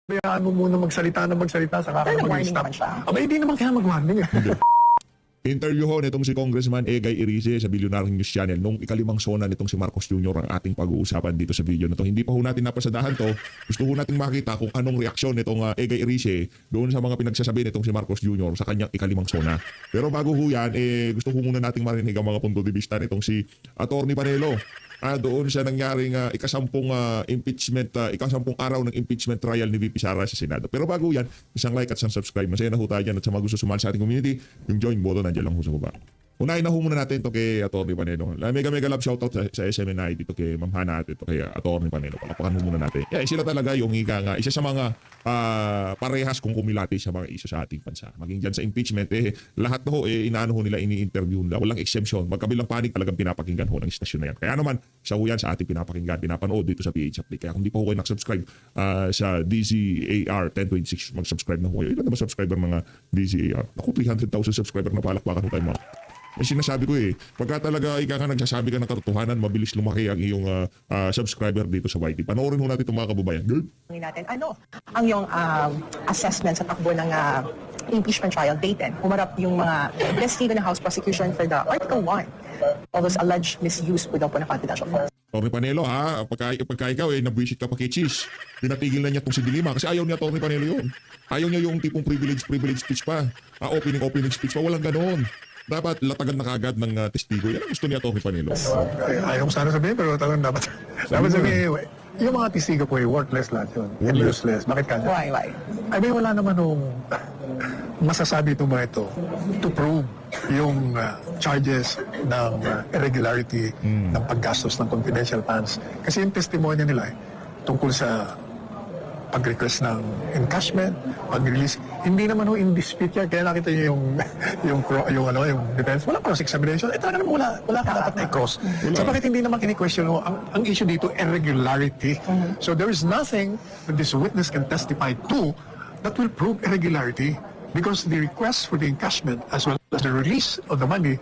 Bayaan mo muna magsalita sa Pero kakang nag-warning mag-stop. naman siya. Aba, hindi naman kaya mag-warning eh. Interview ho nitong si Congressman Egay Irize sa Billionaire News Channel nung ikalimang sona nitong si Marcos Jr. ang ating pag-uusapan dito sa video na to. Hindi pa ho natin napasadahan to. Gusto ho nating makita kung anong reaksyon nitong Egay Irize doon sa mga pinagsasabi nitong si Marcos Jr. sa kanyang ikalimang sona. Pero bago ho yan, gusto ho muna nating marinig ang mga punto de vista nitong si Atty. Panelo. Doon sa nangyaring ikasampung impeachment, ikasampung araw ng impeachment trial ni VP Sara sa Senado. Pero bago yan, isang like at isang subscribe. Masaya na ho tayo dyan at sa mga gusto sumali sa ating community, yung join button nandiyan lang ho sa baba. Unahin na ho muna natin ito kay Atty. Panelo. Mega love shoutout sa SMNI dito kay Ma'am Hana at ito kay Atty. Panelo. Palapakan ho muna natin. Yeah, sila talaga yung isa sa mga parehas kung kumilati sa mga isa sa ating bansa. Maging dyan sa impeachment, lahat ho, inaano ho nila, ini-interview nila. Walang exemption. Magkabilang panig talagang pinapakinggan ho ng istasyon na yan. Kaya naman, isa ho yan sa ating pinapakinggan, pinapanood dito sa PH Update. Kaya kung di pa ho kayo nakasubscribe sa DZAR 1026, mag-subscribe na ho kayo. Ilan na ba subscriber mga DZAR? Ako, 300,000 subscriber na palakpakan ho tayo mga. May sinasabi ko pagka talaga ika ka nagsasabi ka ng katotohanan, mabilis lumaki ang iyong subscriber dito sa YT. Panoorin ho natin itong mga kababayan. Good? Natin, ano ang yung assessment sa takbo ng impeachment trial dated? Humarap yung mga investigated ng House prosecution for the Article 1 of those alleged misuse po daw po ng confidential funds. Atty. Panelo pagka ikaw nabwisit ka pa kay Cheese, pinatigil na niya itong si Dilima kasi ayaw niya Atty. Panelo yun. Ayaw niya yung tipong privilege speech pa. Opening speech pa, walang ganon. Dapat latagan na kagad ng testigo. Yan ang gusto niya Atty. Panelo. Ayaw ko sana sabihin, pero talagang dapat sabihin, yung mga testigo po worthless lahat yun. And useless. Bakit kanya? Why? Ay, may wala naman nung masasabi itong mga ito to prove yung charges ng irregularity ng paggastos ng confidential funds. Kasi yung testimonya nila tungkol sa pag-request ng encashment, pag-release, hindi naman ho in dispute yan. Kaya nakita niyo yung defense. Wala cross-examination. Talaga naman wala ka dapat na i-cross. So bakit hindi naman kini-question ho? Ang issue dito, irregularity. So there is nothing that this witness can testify to that will prove irregularity because the request for the encashment as well as the release of the money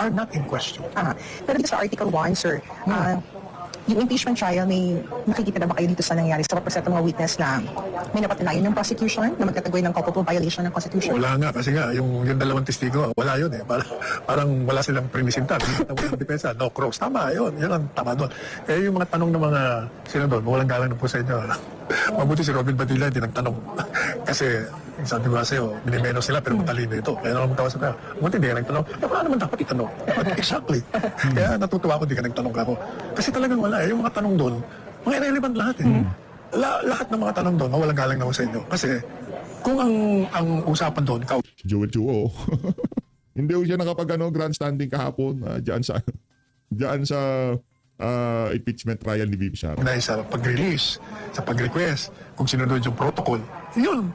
are not in question. Pero dito sa Article 1, sir, yung impeachment trial, may nakikita na ba kayo dito sa nangyari sa represent ng mga witness na may napatunayan yung prosecution na magkatagoy ng culpable violation ng Constitution? Wala nga, kasi nga, yung dalawang testigo, wala yun Parang wala silang primisinta. Walang depensa, no cross. Tama, yun ang tama doon. Yung mga tanong ng mga senador, walang galang na po sa inyo. Mabuti si Robin Badilla, hindi nagtanong. Kasi, sabi ko sa'yo, minimenos sila pero matalino ito. Kaya naman tawa sa kanya, mabuti hindi ka nagtanong. Wala naman dapat itanong. Exactly. Kaya natutuwa ako, hindi ka nagtanong ako. Kasi talagang wala yung mga tanong doon, mga irrelevant lahat lahat ng mga tanong doon, walang galang na ako sa inyo. Kasi, kung ang usapan doon, Si Joel Chuo. Hindi ho siya nakapag grandstanding kahapon diyan sa impeachment trial ni VP Sara. na sa pag-release, sa pag-request, kung sinunod yung protocol, yun,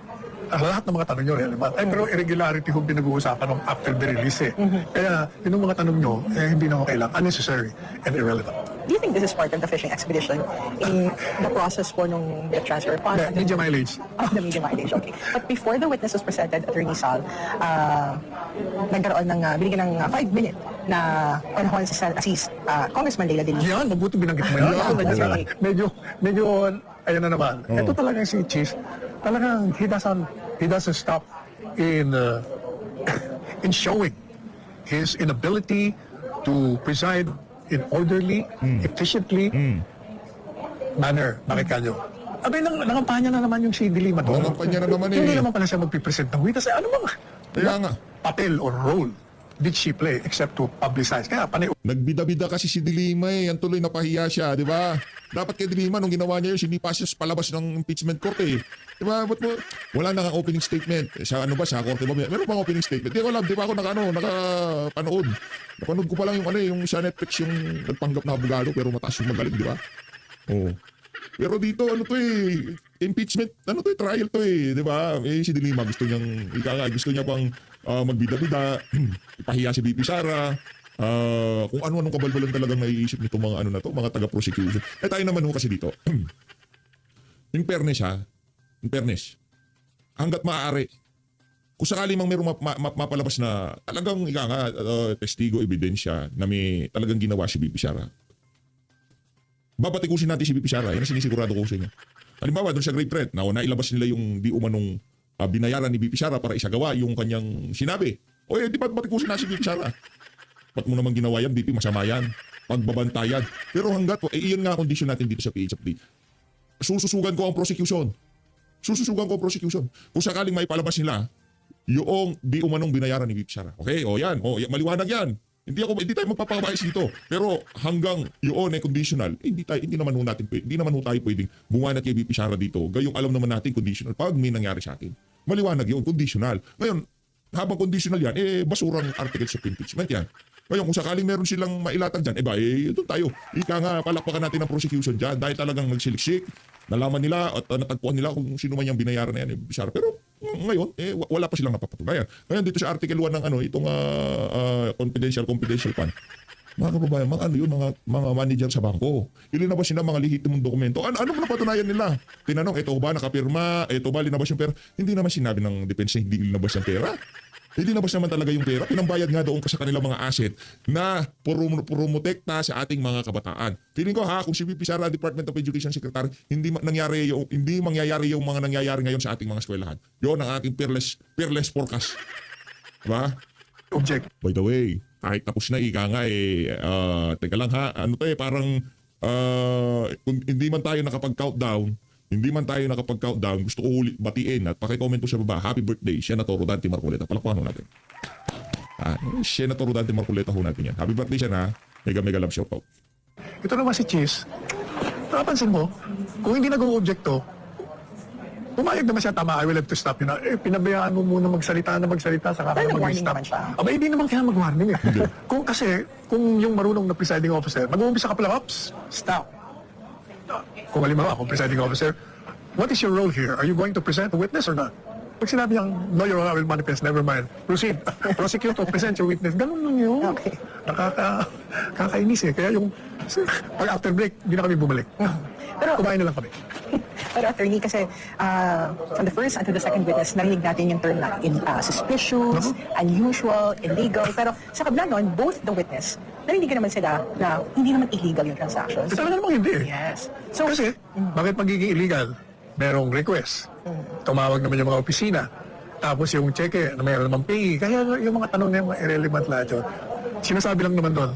ang lahat ng mga tanong nyo relevant. Pero irregularity kung pinag-uusapan ng after the release Kaya, yung mga tanong nyo, hindi na okay lang, unnecessary and irrelevant. Do you think this is part of the fishing expedition in the process po nung the transfer funds? Media mileage. The media mileage, okay. But before the witness was presented, Attorney Sal, nagkaroon ng, binigyan ng 5-minute na panahon si Congressman Leila de Lima. Yan, mabuti binanggit mo yan. Medyo, ayan na naman. Ito talagang si Cheese, talagang he doesn't stop in showing his inability to preside in orderly, efficiently manner. Bakit kanyo? Abay, nangampanya na naman yung si De Lima doon. Nangampanya na naman Hindi naman pala siya magpipresent ng witness. Ano bang Kaya nga. papel or role did she play except to publicize? Kaya Nagbida-bida kasi si Dilima Yan tuloy napahiya siya, di ba? Dapat kay Dilima nung ginawa niya yun, hindi pa siya palabas ng impeachment court Di ba? Ba't mo? Wala na nga opening statement. Sa sa korte ba? Meron pang opening statement. Di ko alam, di ba ako nakapanood. Napanood ko pa lang yung sa Netflix yung nagpanggap na abogado pero mataas yung magaling, di ba? Pero dito, impeachment, trial to di ba? Si Dilima gusto niya pang magbida-bida, ipahiya si VP Sara, kung ano-anong kabalbalan talagang naiisip nito mga mga taga-prosecution. Tayo naman kasi dito, in fairness, hanggat maaari, kung sakali mang mayroong mapalabas na talagang testigo, ebidensya na may talagang ginawa si VP Sara, babatikusin natin si VP Sara. Yan ang sinisigurado ko sa inyo. Halimbawa, doon sa grave threat, na nailabas nila yung di umanong binayaran ni BP Sara para isagawa yung kanyang sinabi. O di ba't batikusin na si BP Sara? Ba't mo naman ginawa yan, BP? Masama yan. Pagbabantayan. Pero hanggat, iyon nga kondisyon natin dito sa PHFD. Sususugan ko ang prosecution. Kung sakaling may palabas nila, yung di umanong binayaran ni BP Sara. Okay? O yan. Maliwanag yan. Hindi tayo magpapabayas dito. Pero hanggang yun conditional, hindi naman tayo pwedeng bumanat kay BP Sara dito. Gayong alam naman natin conditional pag may nangyari sa akin. Maliwanag yun, conditional. Ngayon, habang conditional yan, basurang articles of impeachment yan. Ngayon, kung sakaling meron silang mailatag dyan, doon tayo. Ika nga, palakpakan natin ang prosecution dyan dahil talagang nagsiliksik, nalaman nila at natagpuan nila kung sino man yung binayaran na yan, BP Sara. Pero ngayon, wala pa silang napapatunayan. Ngayon, dito sa Article 1 ng itong confidential fund, mga kababayan, mga manager sa bangko, ilinabas sila mga lehitimong dokumento. Ano ba napatunayan nila? Tinanong, ito ba nakapirma? Ito ba linabas yung pera? Hindi naman sinabi ng depensa hindi linabas yung pera. Hindi nabas naman talaga yung pera. Pinambayad nga doon sa kanilang mga asset na purumotekta sa ating mga kabataan. Feeling ko kung si VP Sara, Department of Education Secretary, hindi mangyayari yung mga nangyayari ngayon sa ating mga eskwelahan. Yun ang ating peerless forecast. Diba? Object. By the way, kahit tapos na teka lang parang kung hindi man tayo nakapag-countdown, gusto ko batiin at pakicomment po sa baba, happy birthday, Senator Rodante Marcoleta. Palakpakan ho natin. Senator Rodante Marcoleta ho natin yan. Happy birthday siya na. Mega love shoutout. Ito naman si Cheese. Napansin mo, kung hindi nag-o-object to, pumayag naman siya, tama, I will have to stop yun. Pinabayaan mo muna magsalita saka Pero ka nag-warning mag-stop. naman siya. Hindi naman kaya mag-warning eh. Kung yung marunong na presiding officer, mag-uumpisa ka pala, stop. Kung halimbawa, kung presiding officer, what is your role here? Are you going to present a witness or not? Pag sinabi niyang, no, your honor, I will manifest, never mind. Proceed. Prosecute or present your witness. Ganun lang yun. Okay. Kakainis eh. Kaya yung, pag after break, hindi na kami bumalik. Pero- kumain na lang kami. Pero attorney, kasi from the first until the second witness, narinig natin yung term na suspicious, unusual, illegal. Pero sa kabila nun, both the witness, narinig naman sila na hindi naman illegal yung transaction. Talaga namang hindi eh. Yes. So, Kasi, bakit magiging illegal? Merong request. Tumawag naman yung mga opisina. Tapos yung cheque na mayroon namang pay. Kaya yung mga tanong na yung mga irrelevant lahat yun. Sinasabi lang naman doon,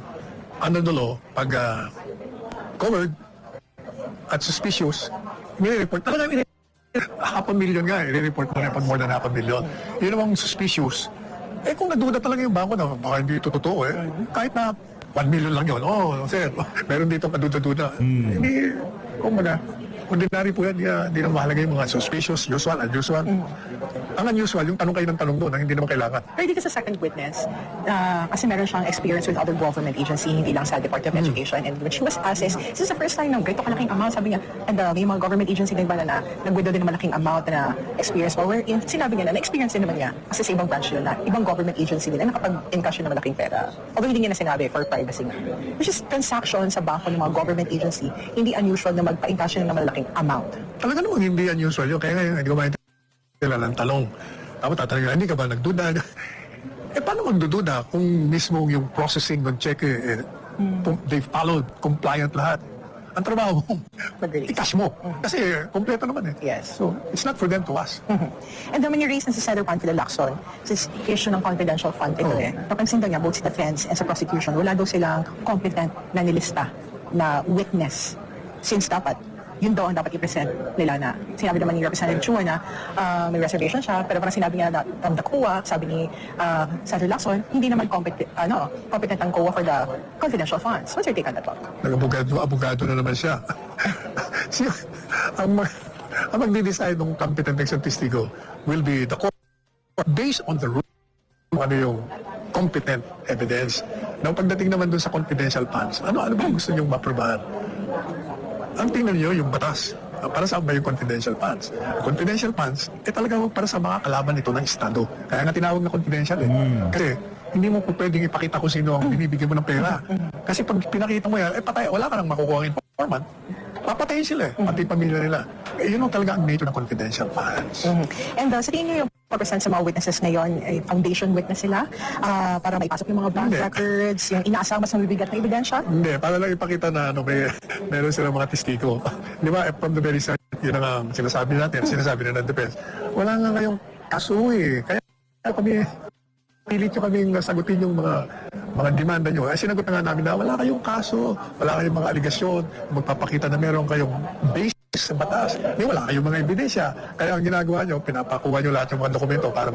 under the law, pag covered at suspicious, nire-report. Talagang 500,000 nga, nire-report mo na pag more than 500,000. Yun namang suspicious. Kung naduda talaga yung bangko na baka hindi ito totoo kahit na 1 million lang yun. Sir, meron dito kaduda-duda. Hindi, ordinary po yan, hindi na mahalaga yung mga suspicious, usual, unusual. Ang unusual, yung tanong kayo ng tanong doon, na hindi naman kailangan. pero dito sa second witness, kasi meron siyang experience with other government agency, hindi lang sa Department of Education. And when she was asked, this is the first time ng ganito kalaking amount, sabi niya, and may mga government agency din ba na nag-withdraw din ng malaking amount na experience mo, wherein sinabi niya na na-experience din naman niya, kasi sa ibang branch yun na, ibang government agency din na nakapag-encash yun ng malaking pera. Although hindi niya na sinabi for privacy nga. Which is transaction sa bangko ng mga government agency, hindi unusual na magpa-encash ng malaking amount. Talaga namang hindi unusual yun. Kaya ngayon, hindi ko maintindihan ng talong. Tapos tatanungin, hindi ka ba nagduda? Paano magdududa kung mismo yung processing ng check, they followed, compliant lahat. Ang trabaho mo, Mag-release. i-cash mo. Kasi kompleto naman Yes. So, it's not for them to ask. And then when you raise na si Senator Panfilo Lacson, this issue ng confidential fund, ito napansin daw niya, both sa defense and sa prosecution, wala daw silang competent na nilista na witness. Since dapat, yun daw ang dapat i-present nila na sinabi naman ni Representative Chua na may reservation siya, pero parang sinabi niya na from the COA, sabi ni Senator Lacson, hindi naman competent ang COA for the confidential funds. What's your take on that, Doc? Nag-abogado na naman siya. ang magdi-decide ng competent next testigo will be the court based on the rule ano yung competent evidence. Now, pagdating naman dun sa confidential funds, ano ba gusto niyong maprobahan? Ang tingnan niyo yung batas. Para saan ba yung confidential funds? Confidential funds, talagang para sa mga kalaban nito ng Estado. Kaya nga tinawag na confidential Kasi hindi mo po pwedeng ipakita kung sino ang binibigyan mo ng pera. Kasi pag pinakita mo yan, patay, wala ka nang makukuha ng informant. Papatayin sila pati pamilya nila. Yun ang talaga ang nature ng confidential funds. And sa tingin niyo yung pag-present sa mga witnesses ngayon, foundation witness sila, para maipasok yung mga bank Hindi. records, yung inaasang mas mabibigat na ebidensya? Hindi, para lang ipakita na meron silang mga testigo. Di ba, from the very start, Yun ang sinasabi natin, sinasabi na ng defense. Wala nga ngayong kaso eh. Kaya kami, pilit nyo kaming sagutin yung mga demanda nyo. Ay sinagot na nga namin na wala kayong kaso, wala kayong mga aligasyon, magpapakita na meron kayong basis sa batas. Wala kayong mga ebidensya. Kaya ang ginagawa nyo, pinapakuha nyo lahat ng mga dokumento para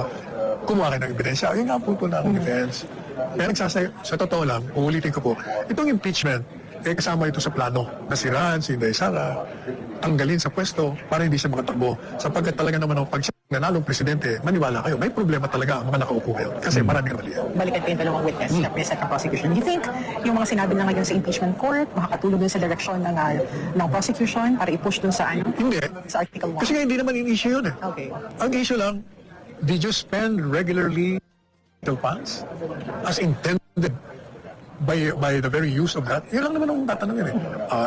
kumuha kayo ng ebidensya. Yun nga ang punto ng defense. Kaya sa totoo lang, uulitin ko po, itong impeachment, kasama ito sa plano na sirahan si Inday Sara, tanggalin sa pwesto para hindi siya makatakbo. Sapagkat talaga naman pag siya nanalong presidente, maniwala kayo, may problema talaga ang mga nakaupo ngayon. Kasi maraming mali. Balikan ko yung dalawang witness na present ng prosecution. Do you think yung mga sinabi na ngayon sa impeachment court makakatulong dun sa direksyon ng prosecution para i-push dun sa Hindi. sa Article 1? Kasi nga hindi naman yung issue yun eh. Okay. Ang issue lang, did you spend regularly funds as intended by the very use of that? Yun lang naman ang tatanungin eh.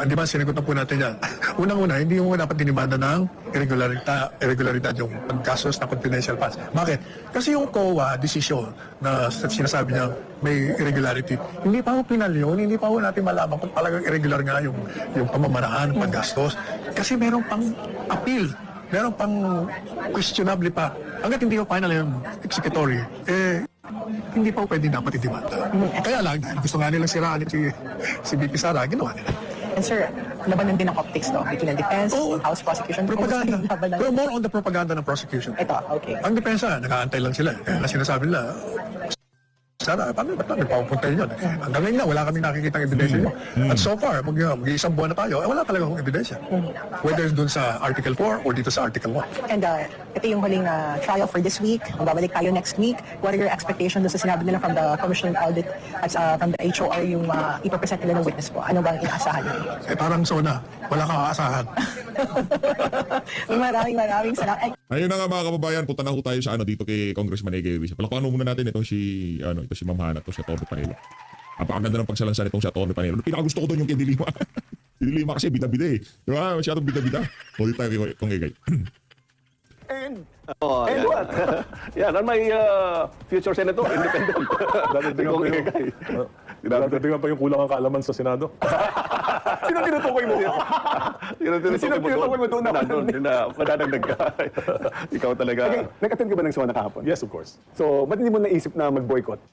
Di ba, sinagot na po natin yan. Unang-una, hindi mo dapat dinimanda ng irregularidad yung paggastos na confidential funds. Bakit? Kasi yung COA decision na sinasabi niya may irregularity, hindi pa ho pinal yun, hindi pa ho natin malaman kung talagang irregular nga yung pamamaraan ng paggastos. Kasi meron pang appeal, meron pang questionable pa. Hanggat hindi ko final yung executory, hindi pa pwede dapat idemanda. Kaya lang, gusto nga nilang siraan si BP Sara, ginawa nila. And sir, labanan din ng optics to between the defense, House prosecution. Propaganda. Labanan- Pero more on the propaganda ng prosecution. Ito, okay. Ang depensa, nag-aantay lang sila. Kaya sinasabi nila, Sara, paano ba't nagpapunta yun? Hanggang ngayon na, wala kami nakikita ng ebidensya nyo. At so far, mag-iisang buwan na tayo, wala talaga akong ebidensya. Whether dun sa Article 4 or dito sa Article 1. And ito yung huling trial for this week. Magbabalik tayo next week. What are your expectations sa sinabi nila from the Commission on Audit at from the HOR yung ipapresent nila ng witness po? Ano bang inaasahan nyo? Parang sona, wala kang aasahan. Maraming salamat. Ayun na nga mga kababayan, punta na ho tayo sa dito kay Congressman Egay Rizal. Palakpakan muna natin itong si Ma'am Hana, ito si Atty. Panelo. Napakaganda ng pagsalansan itong si Atty. Panelo. Pinakagusto ko doon yung kay Dilima. Si Dilima kasi bida-bida eh. Di ba? Masyadong bida-bida. O dito tayo kung Egay. And what? Yan, ang may future senator, independent. Dadating Kung Egay. Dadating pa yung kulang ang kaalaman sa Senado. Sino tinutukoy mo dito? Sino tinutukoy mo doon? Madadagdag ka. Ikaw talaga. Nag-attend ka ba ng SONA kahapon? Yes, of course. So, ba't hindi mo naisip na mag-boycott?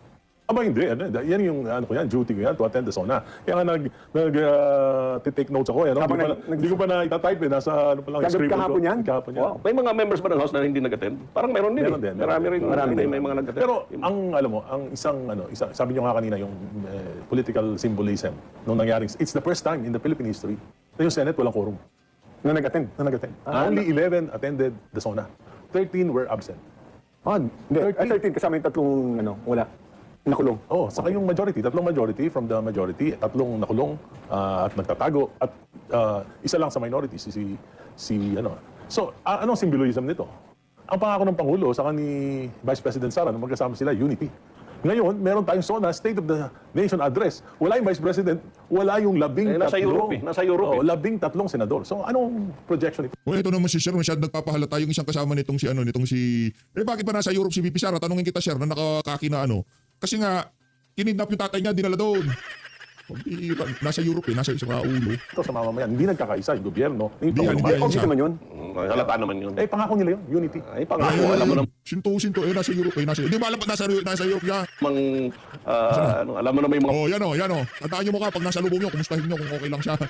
Aba hindi, yan yung duty ko yan to attend the SONA. Kaya nga take notes ako. Hindi ko pa na itatype nasa pa lang. Kagad scribble ko. kahapon yan? Kahapon yan. Wow. May mga members ba ng House na hindi nag-attend? Parang meron din. Meron din. Marami din. May mga nag-attend. Pero ang isang sabi niyo nga kanina yung political symbolism nung nangyari, it's the first time in the Philippine history na yung Senate walang quorum. Na nag-attend? Only 11 attended the SONA. 13 were absent. Hindi. 13 kasama yung tatlong, wala. Nakulong. Saka yung tatlong majority from the majority, tatlong nakulong at nagtatago at isa lang sa minority So, anong symbolism nito? Ang pangako ng Pangulo saka ni Vice President Sara nung magkasama sila, unity. Ngayon, meron tayong SONA, State of the Nation Address. Wala yung Vice President, wala yung nasa Europe. Nasa Europe. 13 senador. So, anong projection ito? O ito naman si Sir, masyadong nagpapahalata yung isang kasama nitong si bakit ba nasa Europe si VP Sara? Tanungin kita Sir, na nakakaki na Kasi nga, kinidnap yung tatay niya, dinala doon. Nasa Europe nasa mga ulo. Ito sa mamamayan, hindi nagkakaisa yung gobyerno. Hindi yan. Obvious naman yun. Halata naman yun. Pangako nila yun, unity. Ay, pangako. Alam mo naman. Sinto, nasa Europe, Hindi ba alam nasa Europe siya? Alam mo naman yung mga... Yan o. Tandaan nyo mo ka, pag nasa lubong nyo, kumustahin nyo kung okay lang siya.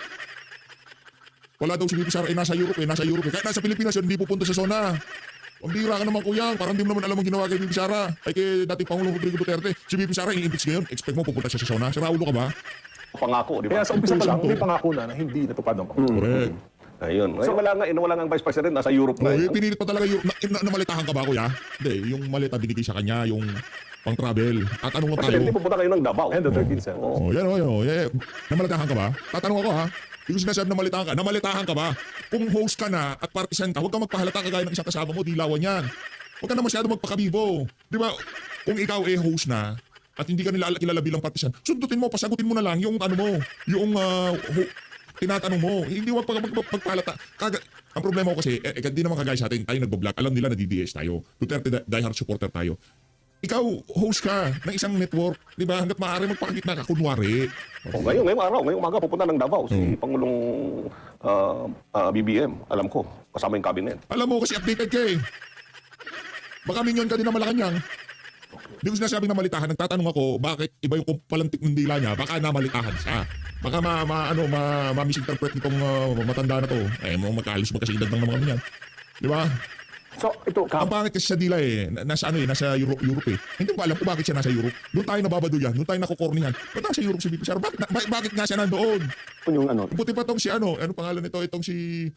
Wala daw si VP Sara, nasa Europe. Kahit nasa Pilipinas yun, hindi pupunta sa SONA. Ang bira ka naman kuya, parang di mo naman alam ang ginawa kay VP Sara. Ay kay dating Pangulong Rodrigo Duterte. Si VP Sara, i-impeach ngayon. Expect mo pupunta siya sa SONA. Si Raulo ka ba? Pangako, di ba? Kaya sa umpisa pa lang, may pangako na hindi natupad ng Pangulo. Correct. Ayun. So, wala nga Vice President, nasa Europe na. Pinilit pa talaga Europe. Namalitahan ka ba kuya? Hindi, yung malita binigay sa kanya, yung pang-travel. Tatanong mo tayo. Presidente, pupunta kayo ng Davao. And the 13 senators. Yan o. Namalitahan ka ba? Tatanong ako ha. Hindi ko sinasabi namalitahan ka ba? Kung host ka na at partisan ka, huwag kang magpahalata kagaya ng isang kasama mo, dilawan yan. Huwag ka na masyado magpakabibo. Di ba? Kung ikaw host na, at hindi ka nila kilala bilang partisan, sundutin mo, pasagutin mo na lang yung tinatanong mo. Hindi huwag magpalata. Ang problema ko kasi, di naman kagaya sa atin, tayo nagbablog, alam nila na DDS tayo. Duterte diehard supporter tayo. ikaw, host ka ng isang network. Di ba? Hanggat maaari magpakagitna ka, kunwari. Ngayong araw, ngayong umaga, pupunta ng Davao si Pangulong BBM. Alam ko, kasama yung cabinet. Alam mo, kasi updated ka eh. Baka minyon ka din na Malacanang. Hindi ko sinasabing na malitahan. Nagtatanong ako, bakit iba yung palantik ng dila niya? Baka namalitahan siya. Baka ma-misinterpret nitong matanda na to. Eh, magkahalos kasi edad ng mga ganyan. Di ba? So, ito, Ang pangit kasi sa dila eh. Nasa Europe eh. Hindi ko alam kung bakit siya nasa Europe. Doon tayo nababaduyan. Doon tayo nakukornihan. Ba't nasa Europe si VP Sara? Bakit nga siya nandoon? yung ano, Buti pa tong si ano pangalan nito? Itong si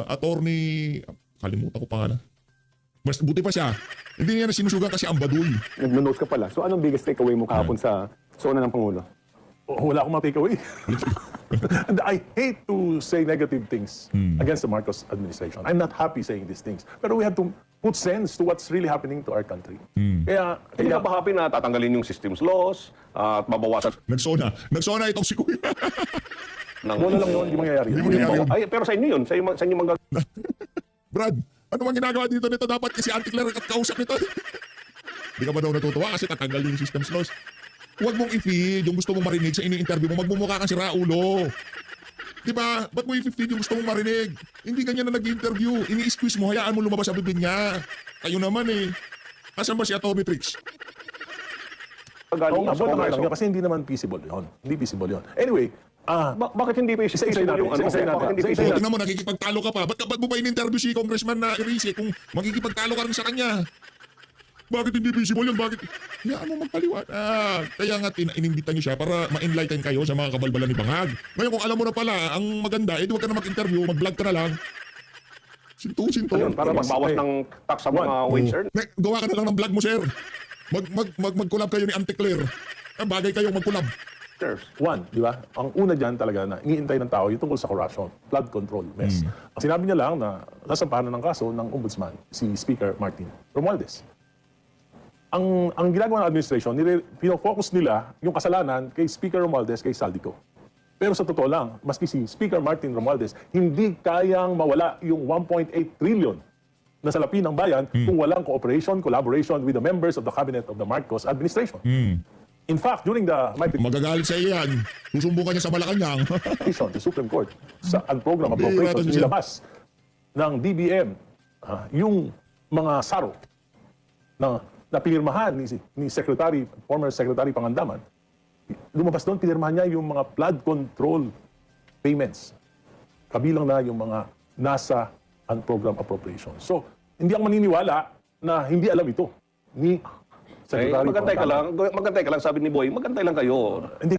attorney, kalimutan ko pangalan. Mas buti pa siya. Hindi niya na sinusugan kasi ang baduy. nag-notes ka pala. So, anong biggest takeaway mo kahapon sa zona ng Pangulo? Wala akong ma-takeaway. And I hate to say negative things against the Marcos administration. I'm not happy saying these things. Pero we have to put sense to what's really happening to our country. Kaya, Hindi ka ba happy na tatanggalin yung systems laws at mabawasan Nagsona itong si Kuya. ng... wala lang yun, hindi mangyayari. Hindi mangyayari yun. Ay, pero sa inyo yun. Sa inyo Brad, ano bang ginagawa dito nito? Dapat kasi anti-cleric at kausap nito. Hindi ka ba daw natutuwa kasi tatanggalin yung systems laws? Huwag mong i-feed yung gusto mong marinig sa ini-interview mo. Magmumukha kang si Raulo. Di ba? Ba't mo i-feed yung gusto mong marinig? Hindi ganyan na nag-interview. Ini-squeeze mo, hayaan mo lumabas sa bibig niya. Kayo naman eh. Asan ba si Atty. Trix? galing Oo, sa abot na Kongreso. lang yun kasi hindi naman feasible yun. Hindi feasible yun. Anyway, Bakit hindi pa Isa-isa feasible natin, yung ano? isa-isa natin. Bakit hindi Isa-isa So, feasible? tingnan mo, nakikipagtalo ka pa. Ba't mo pa in-interview si Congressman na Irise kung makikipagtalo ka rin sa kanya? Bakit hindi visible yun? Bakit? Hayaan mo magpaliwanag. Kaya nga inimbita niyo siya para ma-enlighten kayo sa mga kabalbalan ni Bangag. Ngayon kung alam mo na pala, ang maganda, huwag ka na mag-interview, mag-vlog ka na lang. Sinto. Ayun, para magbawas ng tax sa mga wage earners. Gawa ka na lang ng vlog mo, sir. Mag-collab kayo ni Auntie Claire. Bagay kayong mag-collab. one, di ba? Ang una dyan talaga na iniintay ng tao yung tungkol sa corruption, flood control, mess. Ang sinabi niya lang na nasampahan ng kaso ng ombudsman, si Speaker Martin Romualdez. Ang ginagawa ng administration, pinofocus nila yung kasalanan kay Speaker Romualdez, kay Saldico. Pero sa totoo lang, maski si Speaker Martin Romualdez, hindi kayang mawala yung 1.8 trillion na salapi ng bayan kung walang cooperation, collaboration with the members of the cabinet of the Marcos administration. In fact, during the my Magagalit sa iyo yan. Susumbong niya sa Malacanang. petition, the Supreme Court, sa program Hindi, appropriations, natin siya. nilabas ng DBM yung mga saro na pinirmahan ni former Secretary Pangandaman. Lumabas doon, pinirmahan niya yung mga flood control payments. Kabilang na yung mga nasa program appropriations. So, hindi ako maniniwala na hindi alam ito ni Secretary Magantay ka lang, sabi ni Boy, magantay lang kayo. Hindi.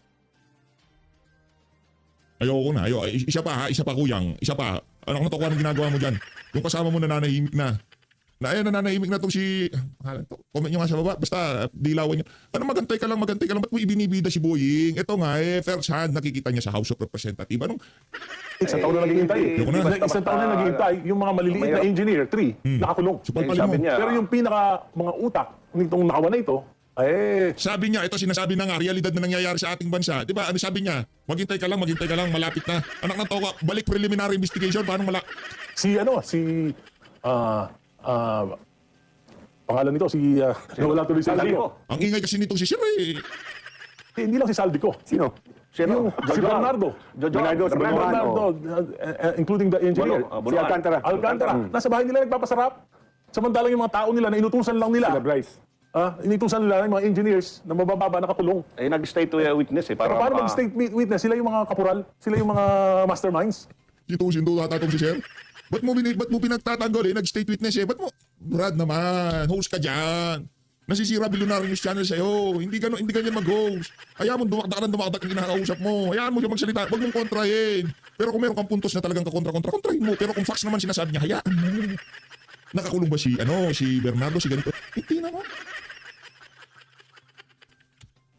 Ayoko na. Isa pa kuyang. Isa pa. Ano to kung anong ginagawa mo dyan? Yung kasama mo nananahimik na. Nananahimik na tong si... Pangalan to? Comment nyo nga sa baba. Basta dilawan nyo. Ano magantay ka lang. Ba't mo ibinibida si Boying? Ito nga first hand nakikita niya sa House of Representatives. Anong... Isang taon na naghihintay. Ayoko na. Isang taon na naghihintay. Yung mga maliliit na engineer, 3, nakakulong. Sabi niya, Pero yung pinaka mga utak nitong nakawan na ito, Sabi niya, ito sinasabi na nga, realidad na nangyayari sa ating bansa. Di ba? Ano sabi niya? Maghintay ka lang, malapit na. Anak ng toka, balik preliminary investigation. Paano pangalan nito, wala tuloy sa Saldico. Ang ingay kasi nitong si Sir eh. Hindi lang si Saldico. Sino? Yung si Bernardo. Bernardo, including the engineer. Si Alcantara. Alcantara. Nasa bahay nila nagpapasarap. Samantalang yung mga tao nila na inutusan lang nila. Sila Bryce. Inutusan nila yung mga engineers na mabababa nakakulong. nag-stay to a witness Pero paano mag-state witness? Sila yung mga kapural. Sila yung mga masterminds. Sinto ata itong si Sir. Ba't mo pinagtatanggol eh? Nag-state witness eh. Ba't mo? Brad naman, host ka dyan. Nasisira Billionaire News Channel sa'yo. Hindi ganyan mag-host. Hayaan mo dumakdak ang kinakausap mo. Hayaan mo siya magsalita. Huwag mong kontrahin. Pero kung meron kang puntos na talagang kontrahin mo. Pero kung facts naman sinasabi niya, hayaan mo. Nakakulong ba si Bernardo, si ganito? Hindi naman.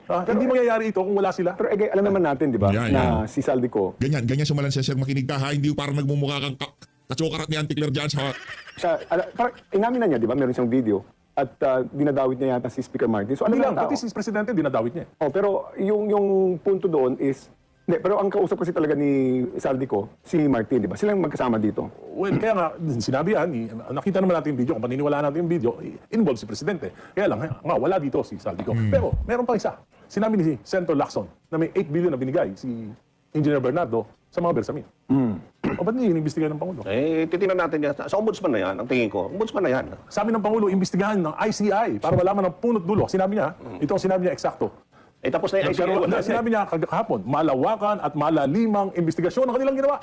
Hindi mangyayari ito kung wala sila. Pero alam naman natin, di ba, Yeah. na si Saldico, Ganyan sumalan siya, Sir. Makinig ka ha. Hindi parang nagmumukha kang katsokarat ni Auntie Claire dyan sa... parang inamin na niya, di ba, meron siyang video at dinadawit niya yata si Speaker Martin. So Hindi alam lang, na tao. pati si Presidente dinadawit niya. Pero yung punto doon is Hindi, pero ang kausap kasi talaga ni Saldico, si Martin, di ba? Silang magkasama dito. Well, kaya nga, sinabi yan, nakita naman natin yung video, kung paniniwalaan natin yung video, involved si Presidente. Kaya lang, nga, wala dito si Saldico. Pero, meron pang isa. Sinabi ni Senator Lacson na may 8 billion na binigay si Engineer Bernardo sa mga Bersamin. O ba't hindi inimbestigahan ng Pangulo? Eh, titingnan natin yan. Sa ombudsman na yan, ang tingin ko. Ombudsman na yan. Sabi ng Pangulo, imbestigahan ng ICI para malaman ng punot dulo. Sinabi niya, ito ang sinabi niya eksakto. Eh, tapos na yung Pero sinabi niya kahapon, malawakan at malalimang investigasyon ang kanilang ginawa.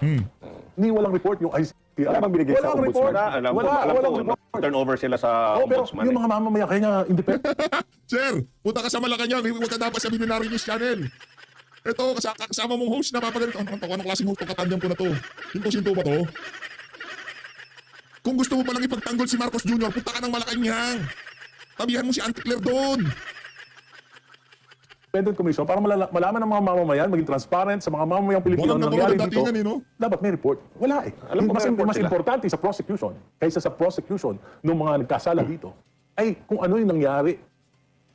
Ni walang report yung ICI. Wala bang binigay sa Walang report. ombudsman? Alam ko, Walang report. turnover sila sa Pero ombudsman. yung mga mamamayan, kaya niya independent. Sir, punta ka sa Malacanang, huwag ka dapat sa Billionaire News Channel. Ito, kasama mong host na papagalit. Anong klaseng host? Itong katandem ko na to. Sinto ba to? Kung gusto mo palang ipagtanggol si Marcos Jr., punta ka ng Malacanang. Tabihan mo si Auntie Claire doon. Independent commission para malaman ng mga mamamayan, maging transparent sa mga mamamayang Pilipino Walang na nangyari natulad dito. datingan, eh, no? Dapat may report. Wala eh. Alam ko may report Mas sila. importante sa prosecution kaysa sa prosecution ng mga nagkasala dito ay kung ano yung nangyari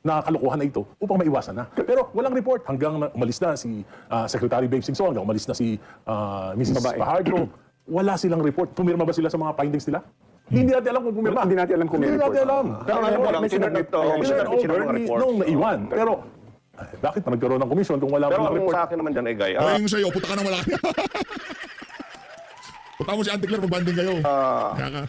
na kalokohan na ito upang maiwasan na. Pero walang report hanggang umalis na si Secretary Babe Singson, hanggang umalis na si Mrs. Babae. Fajardo. Wala silang report. Pumirma ba sila sa mga findings nila? Hindi natin alam kung pumirma. Hindi natin alam kung may Hindi natin report. alam. Pero alam mo lang, may sinunod sinabi- to. Ayan, Sinunod Over mga report. nung naiwan. Pero bakit pa nagkaroon ng komisyon kung wala Pero mga ang report? sa akin naman dyan, Egay, Ay, yung sa'yo, punta ka ng Malacanang. Punta mo si Auntie Claire, magbanding kayo. Kaya ka.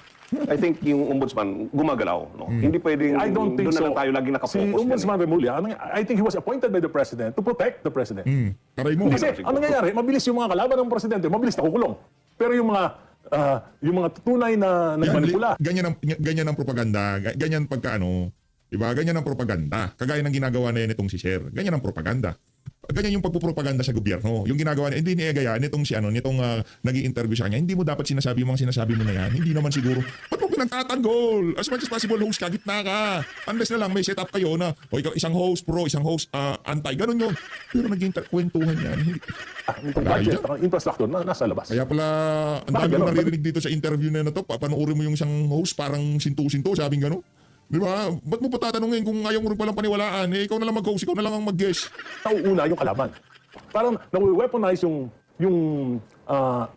I think yung ombudsman gumagalaw. No? Hindi pwedeng I don't think doon na so. lang tayo lagi Si nakapokus. yan, Ombudsman Remulla, I think he was appointed by the President to protect the President. Karay mo. Kasi ang nangyayari, mabilis yung mga kalaban ng Presidente, mabilis nakukulong. Pero yung mga tunay na nagmanipula, Ganyan ang propaganda. Ganyan pagka ano, diba? Ganyan ang propaganda. Kagaya ng ginagawa na yan itong si Sir. Ganyan ang propaganda. Ganyan yung pagpupropaganda sa gobyerno. Yung ginagawa niya, hindi ni Egaya, nitong si ano, nitong nag-i-interview sa kanya, hindi mo dapat sinasabi yung mga sinasabi mo na yan. Hindi naman siguro. Ba't mo pinagtatanggol? As much as possible, host ka, gitna ka. Unless na lang may setup kayo na, o ikaw isang host pro, isang host anti, ganun yun. Pero nag-kwentuhan yan. Hindi. itong Wala budget, yun. ang infrastructure na nasa labas. Kaya pala, ang Bakit dami ko ganun? naririnig dito sa interview na to, papanoorin mo yung isang host, parang sinto-sinto, sabing gano'n. Di ba? Ba't mo pa tatanungin kung ayaw mo rin palang paniwalaan? Eh, ikaw na lang mag-host, ikaw na lang ang mag-guest. Nauuna yung kalaban. Parang nawe-weaponize yung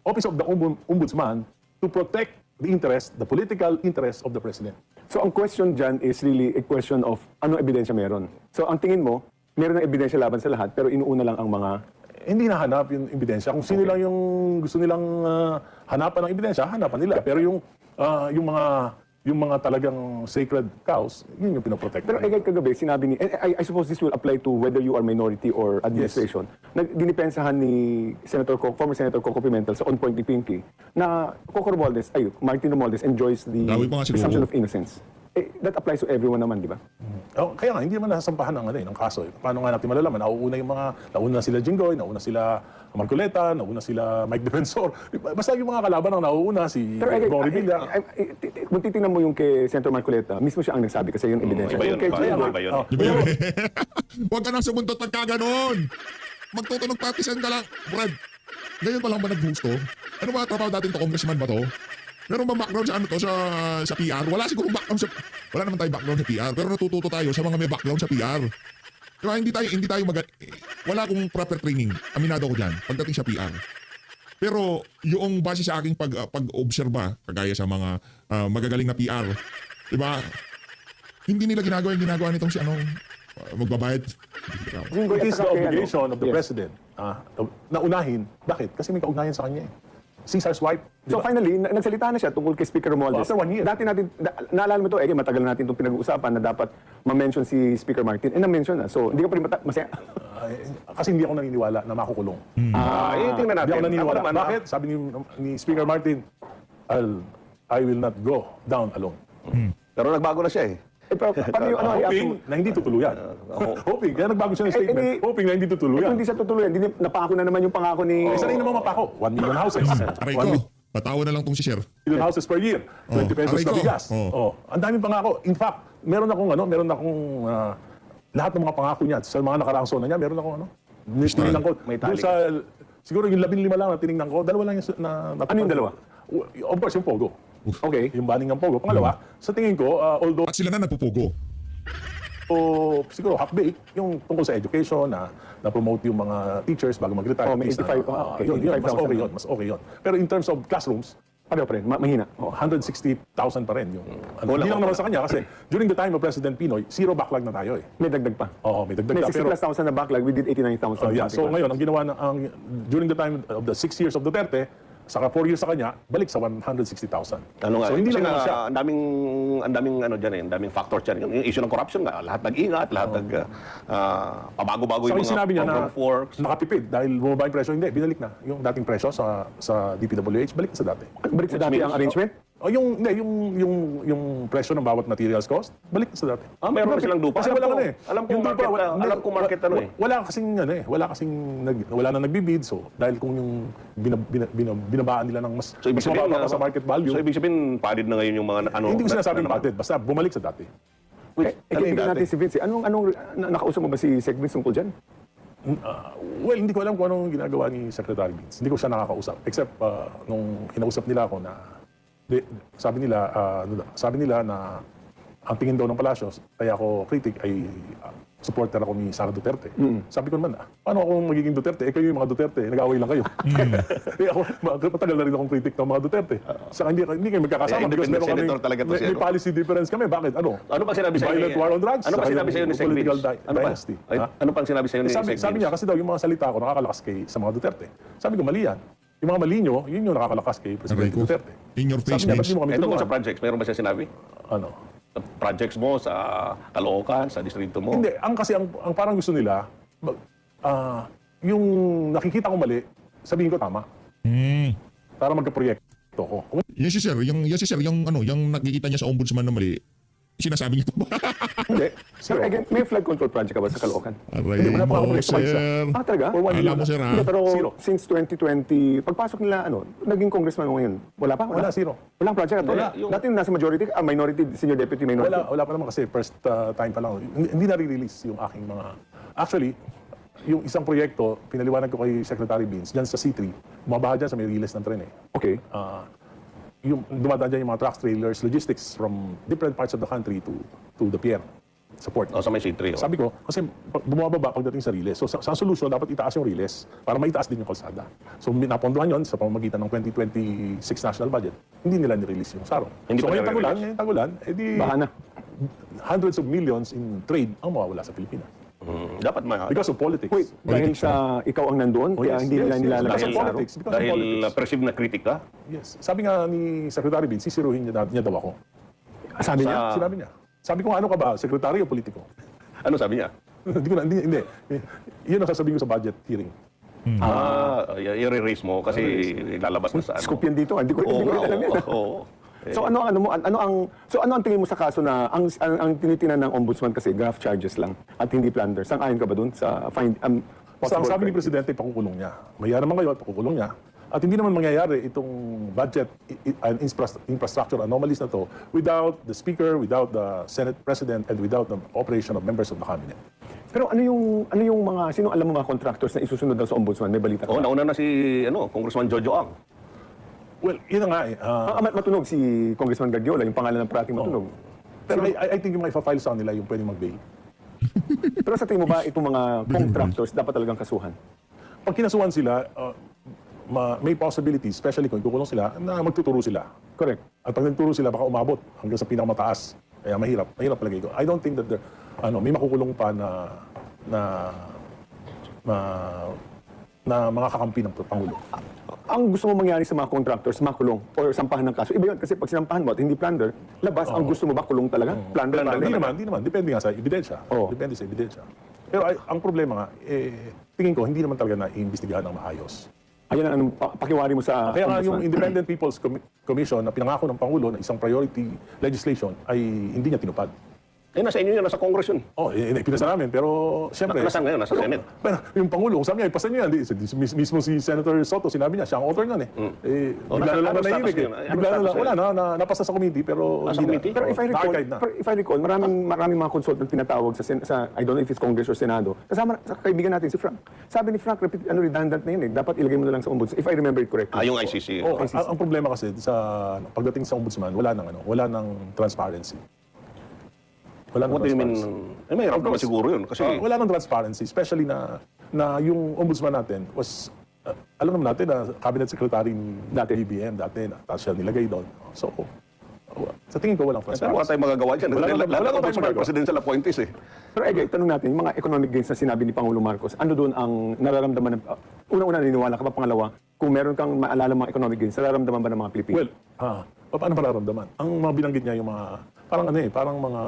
Office of the Ombudsman to protect the interest, the political interest of the President. So ang question dyan is really a question of anong ebidensya meron. So ang tingin mo, meron ng ebidensya laban sa lahat, pero inuuna lang ang mga... Hindi nahanap yung ebidensya. Kung sino lang yung gusto nilang hanapan ng ebidensya, hanapan nila. Pero yung mga talagang sacred cows, yun yung pinoprotect. Pero agad kagabi, sinabi ni... I suppose this will apply to whether you are minority or administration. Dinipensahan ni former Senator Coco Pimentel sa on point ni Pinky na Martin Romualdez enjoys the Dami pa nga siguro. presumption of innocence. That applies to everyone naman, di ba? Kaya nga, hindi naman nasasampahan ng kaso. Paano nga natin malalaman? Nauna sila Jinggoy, nauna sila Marcoleta, nauna sila Mike Defensor. Basta yung mga kalaban ang nauuna, si Bong Revilla. Kung titingnan mo yung kay Senator Marcoleta, mismo siya ang nagsabi kasi yung ebidensya. Iba yun, Yung kay iba Jinggoy, yun. Huwag ka nang sumuntot pagka ganon. Magtutunog patisan ka lang. Brad, ganyan pa lang ba nag-gusto? Ano ba trabaho dating to? Congressman ba to? Meron ba background sa ano to? Sa PR? Wala siguro background sa... Wala naman tayo background sa PR. Pero natututo tayo sa mga may background sa PR. Diba, hindi tayo wala akong proper training. Aminado ko dyan pagdating sa PR. Pero yung base sa aking pag-obserba, kagaya sa mga magagaling na PR, diba, hindi nila ginagawa yung ginagawa nitong si ano, magbabayad. Jinggoy It at is the saka kay obligation of the Yes. President na unahin. Bakit? Kasi may kaugnayan sa kanya eh. Caesar's wife. So finally, nagsalita na siya tungkol kay Speaker Romualdez. After 1 year. Dati natin, naalala mo to, matagal na natin itong pinag-uusapan na dapat ma-mention si Speaker Martin. Na-mention na. So hindi ka pa rin masaya. Kasi hindi ako naniniwala na makukulong. Tingnan natin. Hindi ako naniniwala. Ako naman, Bakit? Sabi ni Speaker Martin, I will not go down alone. Pero nagbago na siya eh. Paano yung Hoping na hindi tutuluyan. Hoping. Kaya nagbago siya ng statement. Hoping na hindi tutuluyan. Hindi siya tutuloy. Napangako na naman yung pangako ni... Isa rin naman mapako. 1 million houses. Aray 1 ko, patawa na lang tong si Sir. million houses per year. 20 pesos aray na ko. bigas. Oh. Ang daming pangako. In fact, meron akong lahat ng mga pangako niya sa mga nakaraang zona niya, meron akong tinignan ko. May Doon tali. sa, siguro yung 15 lang na tinignan ko, dalawa lang yung Ano yung dalawa? Of course, yung Pogo. Okay. Yung banning ng Pogo. Pangalawa, sa tingin ko, although At sila na nagpupugo. siguro half-baked, yung tungkol sa education, na promote yung mga teachers bago mag-retire. Oh, may At least 85, okay, yun, mas 85,000. okay yun, mas okay yun. Pero in terms of classrooms, Pareho pa rin, mahina. 160,000 pa rin yung Wala, hindi lang wala. naman sa kanya kasi during the time of President Pinoy, zero backlog na tayo eh. May dagdag pa. Oo, may dagdag May na. Pero 60,000 na backlog, we did 89,000. yeah, so something. ngayon, ang ginawa during the time of the 6 years of Duterte, saka 4 years sa kanya, balik sa 160,000. Ano nga, So hindi kasi lang naman siya. ang daming ano diyan ang daming factors diyan. Yung issue ng corruption nga, lahat nag-ingat, lahat pabago-bago So, yung yung mga sinabi niya na program works. nakatipid dahil bumaba yung presyo, hindi, binalik na. Yung dating presyo sa DPWH, balik na sa dati. Balik sa Which dati means- ang arrangement? O yung presyo ng bawat materials cost, balik na sa dati. Meron na silang dupa. Kasi wala ka na eh. Alam ko Yung dupa, market, hindi, alam ko market ano eh. Wala na nagbibid, so dahil kung yung binabaan nila ng mas, So ibig mas sabihin, mababa pa sa market value, So ibig sabihin, padded na ngayon yung mga ano. hindi ko sinasabing naman. padded, basta bumalik sa dati. Which, ano yung Kaibigan natin dati? si Vince. Anong nakausap mo ba si Sec Vince tungkol dyan? Well, hindi ko alam kung anong ginagawa ni Secretary Vince. Hindi ko siya nakakausap. Except nung kinausap nila ako na sabi nila na ang tingin daw ng Palacios, kaya ako critic ay supporter ako ni Sara Duterte. Sabi ko naman, paano ako magiging Duterte? Kayo yung mga Duterte, nag-away lang kayo. Ako, matagal na rin akong critic ng mga Duterte. Saka hindi kayo magkakasama because independent meron kami, senator talaga to si may ano. policy difference kami. Bakit? Ano pang sinabi sa'yo? Violent war on drugs? Ano pang Saka sinabi yung sa'yo ni Sec political Vince? dynasty. Ha? Ano pang sinabi sa'yo ni Sec Sabi niya, kasi daw yung mga salita ko nakakalakas sa mga Duterte. Sabi ko, mali yan. Yung mga mali nyo, yun yung nakakalakas kay Presidente Aray ko. Duterte. In your face, Sabi niya, ba't Vince. di mo kami Ito tulungan? sa projects, meron ba siya sinabi? Ano? Sa projects mo sa Caloocan, sa distrito mo? Hindi, ang parang gusto nila, yung nakikita ko mali, sabihin ko tama. Para magka-proyekto ko. Yan si sir, yung nakikita niya sa ombudsman na mali, sinasabi niya ito ba? Hindi. Pero again, may flood control project ka ba sa Caloocan? Aray wala pa ako mo, proyekto mag-isa. sir. Talaga? For 1 Alam million. mo, sir, ha? Hindi, pero Zero. since 2020, pagpasok nila, naging congressman mo ngayon, wala pa? Wala, zero. Walang project at all? Wala, yung- Dati nasa majority, minority, senior deputy minority. Wala pa naman kasi first time pa lang. Hindi na-release yung aking mga... Actually, yung isang proyekto, pinaliwanag ko kay Secretary Vince, dyan sa C3, bumabaha dyan sa may release ng tren eh. Okay. Yung dumadaan dyan yung mga trucks, trailers, logistics from different parts of the country to the pier support. O, sa may C3. Oh. Sabi ko, kasi bumababa pagdating sa riles. So sa solution, dapat itaas yung riles para maitaas din yung kalsada. So napondohan yun sa pamamagitan ng 2026 national budget. Hindi nila ni-release yung sarong. Hindi So pa ngayong tagulan, edi Baha na. hundreds of millions in trade ang mawawala sa Pilipinas. Dapat Because of politics. Wait, dahil sa ikaw ang nandoon, Oh, kaya yes, hindi nila yes, yes. nilalagay Because ang of sarong? politics. Because of Dahil politics. perceived na critic ka? Yes. Sabi nga ni Secretary Vince, sisiruhin niya daw ako. Sabi niya? Sinabi niya. Sabi ko, ano ka ba? Sekretary o politiko? Ano sabi niya? hindi. Yun ang sasabihin ko sa budget hearing. I-erase mo kasi ilalabas na sa ano. Scoop yan dito. Hindi ko Oo, alam yan. oo. So ano ang tingin mo sa kaso na ang tinitinan ng ombudsman kasi graft charges lang at hindi plunder? Sang-ayon ka ba dun sa Basta ang sabi ni Presidente, pakukulong niya. Maya naman ngayon, pakukulong niya. At hindi naman mangyayari itong budget and infrastructure anomalies na to without the Speaker, without the Senate President, and without the cooperation of members of the Cabinet. Pero ano yung mga sino alam mo mga contractors na isusunod daw sa ombudsman? May balita ka? Oo, nauna na si Congressman Jojo Ang. Well, yun na nga eh. Matunog si Congressman Gadiola, yung pangalan ng parating matunog. Pero I think yung mga ipa-file sa kanila yung pwedeng mag-bail. Pero sa tingin mo ba itong mga contractors dapat talagang kasuhan? Pag kinasuhan sila, may possibility, especially kung ikukulong sila, na magtuturo sila. Correct. At pag nagturo sila, baka umabot hanggang sa pinakamataas. Kaya mahirap palagay ko. I don't think that may makukulong pa na mga kakampi ng Pangulo. Ang gusto mo mangyari sa mga contractors, makulong or sampahan ng kaso. Iba yun kasi pag sinampahan mo at hindi plunder, labas. Ang gusto mo ba kulong talaga? Plunder. Hindi naman. Depende nga sa ebidensya. Oo. Depende sa ebidensya. Pero ang problema nga, tingin ko, hindi naman talaga na-iimbestigahan ng maayos. Ayan ang anong pakiwari mo sa Kaya nga ombudsman. yung Independent People's Commission na pinangako ng Pangulo na isang priority legislation ay hindi niya tinupad. Eh, nasa inyo yun, nasa Congress yun. Pinasa namin, pero siyempre... Nasaan ngayon? Nasa Senate. Pero yung Pangulo, kung sabi niya, ipasa niyo yan. Mismo si Senator Soto, sinabi niya, siya ang author nun eh. Bigla na lang ano nanahimik status eh. yun? Ano Bigla na status lang, yun? wala na, napasa sa committee, pero Nasa hindi committee? na. Pero if I recall, maraming mga consultant tinatawag sa I don't know if it's Congress or Senado. Kasama sa kaibigan natin si Frank. Sabi ni Frank, redundant na yun eh. Dapat ilagay mo na lang sa ombudsman. If I remember it correctly. Yung ICC. Ang problema kasi sa pagdating sa ombudsman, wala nang transparency. Wala nang What do you mean? transparency. Eh, mahirap Of naman course. siguro yun. Kasi Wala nang transparency, especially na yung ombudsman natin was, alam naman natin na cabinet secretary ni BBM dati, tapos siya nilagay doon. So, sa tingin ko walang pero wala transparency. tayong magagawa dyan. Wala Lahat tayong ng magagawa. mga presidential appointees eh. Pero Egay, tanong natin, yung mga economic gains na sinabi ni Pangulong Marcos, ano doon ang nararamdaman ng, unang-una naniniwala ka pa, pangalawa, kung meron kang maalala mga economic gains, nararamdaman ba ng mga Pilipino? Well, paano pararamdaman? Ang mga binanggit niya yung mga, parang mga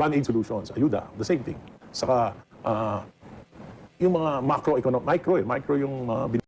band-aid solutions, ayuda, the same thing. Saka, yung mga micro yung mga